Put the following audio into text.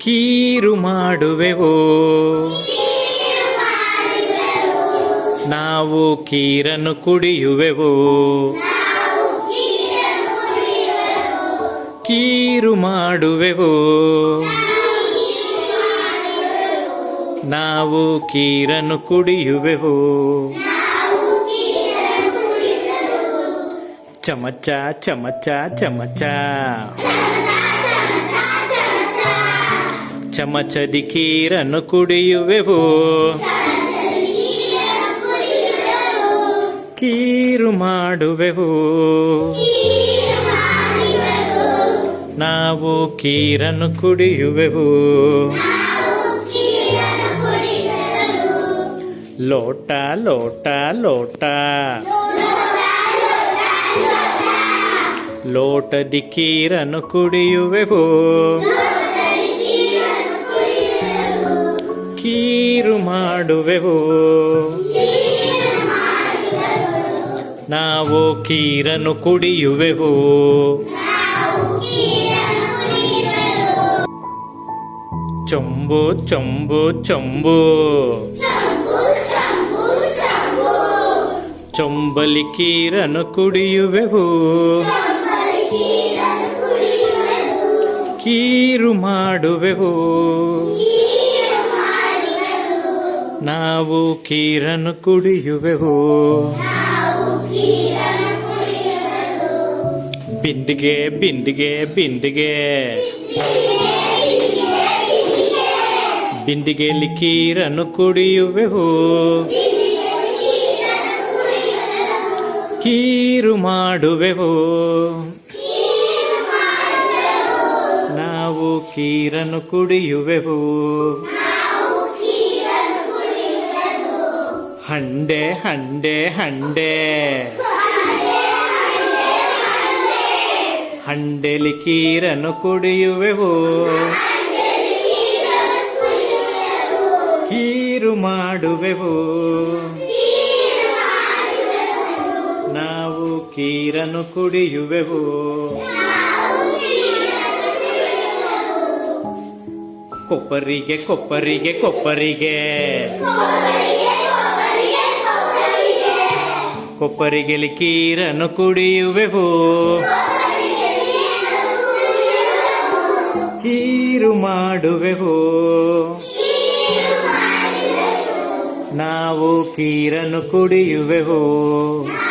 ಕೀರು ಮಾಡುವೆವು. ನಾವು ಕೀರನ್ನು ಕುಡಿಯುವೆವು. ಕೀರು ಮಾಡುವೆವು. ನಾವು ಕೀರನ್ನು ಕುಡಿಯುವೆವು. ಚಮಚ ಚಮಚ ಚಮಚ, ಚಮಚದಿ ಕೀರನ್ನು ಕುಡಿಯುವೆವು. ಕೀರು ಮಾಡುವೆವು. ನಾವು ಕೀರನ್ನು ಕುಡಿಯುವೆವು. ಲೋಟ ಲೋಟ ಲೋಟ, ಲೋಟದಿ ಕೀರನ್ನು ಕುಡಿಯುವೆವು. ಕೀರು ಮಾಡುವೆವು. ನಾವು ಕೀರನ್ನು ಕುಡಿಯುವೆವು. ಚೊಂಬು ಚೊಂಬು ಚೊಂಬು, ಚೊಂಬಲಿ ಕೀರನ್ನು ಕುಡಿಯುವೆವು. ಕೀರು ಮಾಡುವೆವು. ನಾವು ಕೀರನ್ನು ಕುಡಿಯುವೆವು. ಬಿಂದಿಗೆ ಬಿಂದಿಗೆ ಬಿಂದಿಗೆ, ಬಿಂದಿಗೆಯಲ್ಲಿ ಕೀರನ್ನು ಕುಡಿಯುವೆವು. ಕೀರು ಮಾಡುವೆವು. ನಾವು ಕೀರನ್ನು ಕುಡಿಯುವೆವು. ಹಂಡೆ ಹಂಡೆ ಹಂಡೆ, ಹಂಡೆಲಿ ಕೀರನ್ನು ಕುಡಿಯುವೆವು. ಕೀರು ಮಾಡುವೆವು. ನಾವು ಕೀರನ್ನು ಕುಡಿಯುವೆವು. ಕೊಪ್ಪರಿಗೆ ಕೊಪ್ಪರಿಗೆ ಕೊಪ್ಪರಿಗೆ, ಕೊಪ್ಪರಿಗೆಲಿ ಕೀರನ್ನು ಕುಡಿಯುವೆವು. ಕೀರು ಮಾಡುವೆವು. ನಾವು ಕೀರನ್ನು ಕುಡಿಯುವೆವು.